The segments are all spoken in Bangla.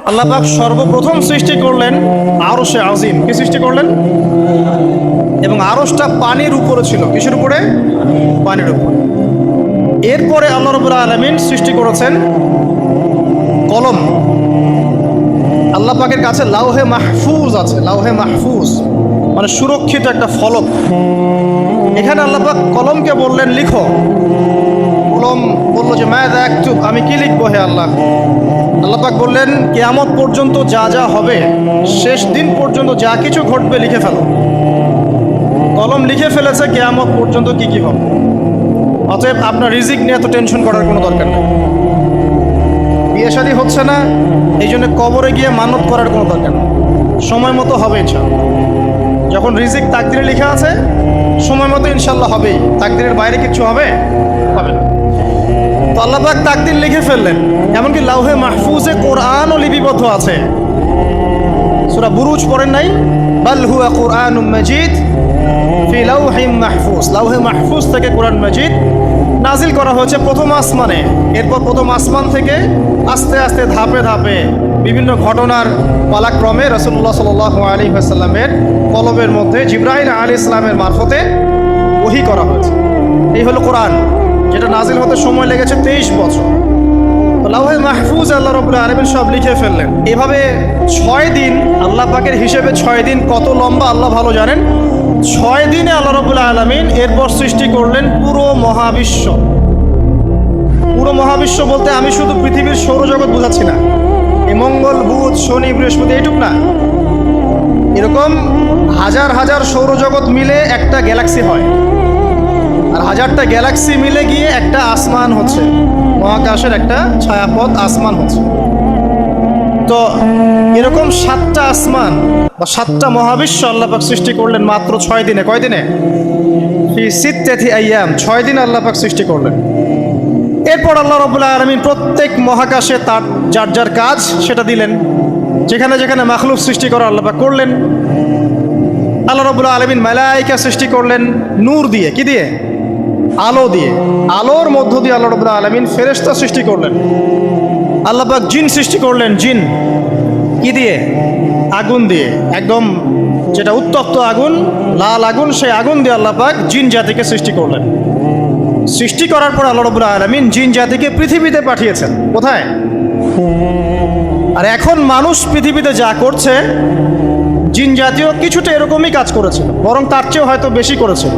আল্লাহ পাক সর্বপ্রথম সৃষ্টি করলেন আরশে আজিম। কি সৃষ্টি করলেন? এবং আরশটা পানির উপরে ছিল। কিসের উপরে? পানির উপরে। এরপরে আল্লাহ রাব্বুল আলামিন সৃষ্টি করেছেন কলম। আল্লাহ পাকের কাছে লাউহে মাহফুজ আছে। লাউহে মাহফুজ মানে সুরক্ষিত একটা ফলক। এখানে আল্লাহ পাক কলমকে বললেন লিখো। কলম বললো যে মাযা আকতুব, আমি কি লিখবো হে আল্লাহ? আল্লাহ পাক বললেন কিয়ামত পর্যন্ত যা যা হবে, শেষ দিন পর্যন্ত যা কিছু ঘটবে লিখে ফেলো। কলম লিখে ফেলেছে কিয়ামত পর্যন্ত কি কি হবে। অতএব আপনার রিজিক নিয়ে এত টেনশন করার কোনো দরকার নেই। বিয়ে শাদী হচ্ছে না, এই জন্য কবরে গিয়ে মানত করার কোনো দরকার নেই। সময় মতো হবে ইনশাআল্লাহ। যখন রিজিক তাকদিরে লেখা আছে, সময় মতো ইনশাআল্লাহ হবেই। তাকদিরের বাইরে কিছু হবে না। তো আল্লাহ পাক তাকদির লিখে ফেললেন। এমনকি লাউহে মাহফুজে কোরআনও লিপিবদ্ধ আছে। সূরা বুরুজ পড়েন নাই? বাল হুয়া কুরআনুম মাজিদ ফি লাউহিম মাহফুজ। লাউহে মাহফুজ থেকে কোরআন মাজিদ নাজিল করা হয়েছে প্রথম আসমানে। এরপর প্রথম আসমান থেকে আস্তে আস্তে ধাপে ধাপে বিভিন্ন ঘটনার পালাক্রমে রাসূলুল্লাহ সাল্লাল্লাহু আলাইহি ওয়াসাল্লামের কলবের মধ্যে জিবরাইল আলাইহিস সালামের মারফতে ওহী করা হয়েছে। এই হলো কোরআন, যেটা নাজিল হতে সময় লেগেছে 23 বছর। লাউহে মাহফুজ আল্লাহ রাব্বুল আলামিন সব লিখে ফেললেন। এভাবে 6 দিন, আল্লাহ পাকের হিসেবে 6 দিন কত লম্বা আল্লাহ ভালো জানেন। 6 দিনে আল্লাহ রাব্বুল আলামিন এরপর সৃষ্টি করলেন পুরো মহাবিশ্ব। পুরো মহাবিশ্ব বলতে আমি শুধু পৃথিবীর সৌরজগৎ বোঝাচ্ছি না। এই মঙ্গল, বুধ, শনি, বৃহস্পতি এইটুক না, এরকম হাজার হাজার সৌরজগৎ মিলে একটা গ্যালাক্সি হয়। আর হাজারটা গ্যালাক্সি মিলে গিয়ে একটা আসমান হচ্ছে, মহাকাশের একটা ছায়াপথ আসমান হচ্ছে। তো এরকম 7টা আসমান বা 7টা মহাবিশ্ব আল্লাহ পাক সৃষ্টি করলেন মাত্র 6 দিনে। কয় দিনে? ফি সিত্তাতি আইয়াম। 6 দিনে আল্লাহ পাক সৃষ্টি করলেন। এরপর আল্লাহ রাব্বুল আলামিন প্রত্যেক মহাকাশে তার যার যার কাজ সেটা দিলেন। যেখানে যেখানে মাখলুক সৃষ্টি করা আল্লাহ পাক করলেন। আল্লাহ রাব্বুল আলামিন মালায়েকা সৃষ্টি করলেন নূর দিয়ে। কি দিয়ে? আলো দিয়ে। আলোর মধ্য দিয়ে আল্লাহ রাব্বুল আলামিন ফেরেশতা সৃষ্টি করলেন। আল্লাহ পাক জিন সৃষ্টি করলেন। জিন কি দিয়ে? আগুন দিয়ে। একদম যেটা উত্তপ্ত আগুন, লাল আগুন, সেই আগুন দিয়ে আল্লাহ পাক জিন জাতিকে সৃষ্টি করলেন। সৃষ্টি করার পর আল্লাহ রাব্বুল আলামিন জিন জাতিকে পৃথিবীতে পাঠিয়েছেন। কোথায়? আর এখন মানুষ পৃথিবীতে যা করছে, জিন জাতীয় কিছুটা এরকমই কাজ করেছিল, বরং তার চেয়েও হয়তো বেশি করেছিল।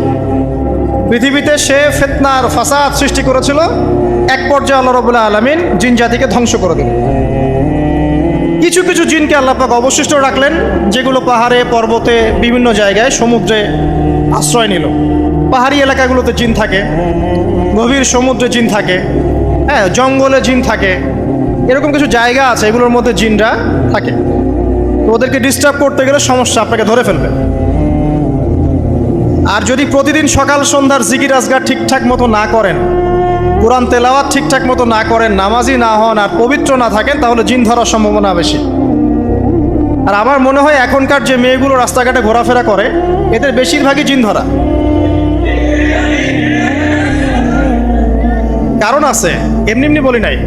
পৃথিবীতে সে ফিতনার ফাসাদ সৃষ্টি করেছিল। এক পর্যায়ে আল্লাহ রাব্বুল আলামিন জিন জাতিকে ধ্বংস করে দিলেন। কিছু কিছু জিনকে আল্লাহ পাক অবশিষ্ট রাখলেন, যেগুলো পাহাড়ে, পর্বতে, বিভিন্ন জায়গায়, সমুদ্রে আশ্রয় নিল। পাহাড়ি এলাকাগুলোতে জিন থাকে, গভীর সমুদ্রে জিন থাকে, হ্যাঁ, জঙ্গলে জিন থাকে। এরকম কিছু জায়গা আছে, এগুলোর মধ্যে জিনরা থাকে। তো ওদেরকে ডিস্টার্ব করতে গেলে সমস্যা, আপনাকে ধরে ফেলবে। আর যদি প্রতিদিন সকাল সন্ধ্যার জিকির আজগার ঠিকঠাক মতো না করেন, কোরআন তেলাওয়াত ঠিকঠাক মতো না করেন, নামাজি না হন, আর পবিত্র না থাকেন, তাহলে জিন ধরার সম্ভাবনা বেশি। আর আমার মনে হয় এখনকার যে মেয়েগুলো রাস্তাঘাটে ঘোরাফেরা করে, এদের বেশিরভাগই জিন ধরা। কারণ আছে, এমনি এমনি বলি নাই।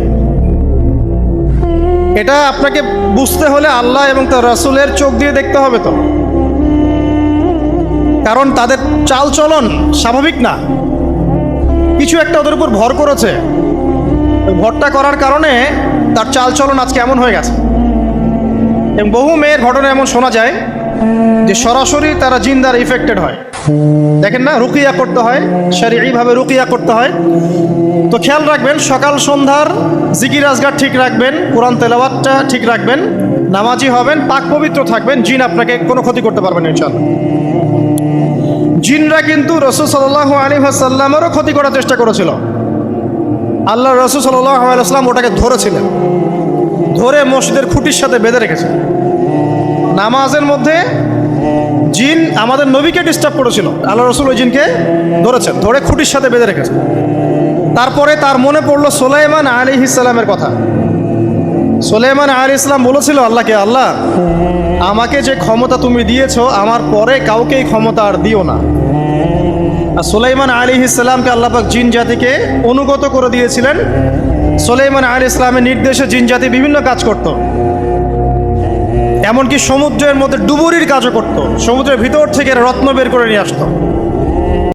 এটা আপনাকে বুঝতে হলে আল্লাহ এবং তার রাসূলের চোখ দিয়ে দেখতে হবে। তো কারণ তাদের চাল চলন স্বাভাবিক না, কিছু একটা ওদের উপর ভর করেছে। ভরটা করার কারণে তার চাল চলন আজকে এমন হয়ে গেছে। এবং বহু মেয়ের ঘটনা এমন শোনা যায় যে সরাসরি তারা জিন দ্বারা ইফেক্টেড হয়। দেখেন না, রুকিয়া করতে হয়, শরীয়ীভাবে রুকিয়া করতে হয়। তো খেয়াল রাখবেন, সকাল সন্ধ্যার জিকির আজগার ঠিক রাখবেন, কোরআন তেলাওয়াতটা ঠিক রাখবেন, নামাজি হবেন, পাক পবিত্র থাকবেন, জিন আপনাকে কোনো ক্ষতি করতে পারবেন না ইনশাআল্লাহ। জিনরা কিন্তু রাসূল সাল্লাল্লাহু আলাইহি ওয়াসাল্লামেরও ক্ষতি করার চেষ্টা করেছিল। আল্লাহ রাসূল সাল্লাল্লাহু আলাইহি ওয়াসাল্লাম ওটাকে ধরেছিলেন, ধরে মসজিদের খুঁটির সাথে বেঁধে রেখেছে। নামাজের মধ্যে জিন আমাদের নবীকে ডিস্টার্ব করেছিল, আল্লাহ রাসূল ওই জিনকে ধরেছেন, ধরে খুঁটির সাথে বেঁধে রেখেছে। তারপরে তার মনে পড়লো সুলাইমান আলাইহিস সালামের কথা। সুলাইমান আলাইহিস সালাম বলেছিল আল্লাহকে, আল্লাহ আমাকে যে ক্ষমতা তুমি দিয়েছো, আমার পরে কাউকে এই ক্ষমতা আর দিও না। আর সুলাইমান আলাইহিস সালামকে আল্লাহ পাক জিন জাতিকে অনুগত করে দিয়েছিলেন। সুলাইমান আলাইহিস সালামের নির্দেশে জিন জাতি বিভিন্ন কাজ করত। এমনকি সমুদ্রের মধ্যে ডুবুরির কাজও করতো, সমুদ্রের ভিতর থেকে রত্ন বের করে নিয়ে আসতো।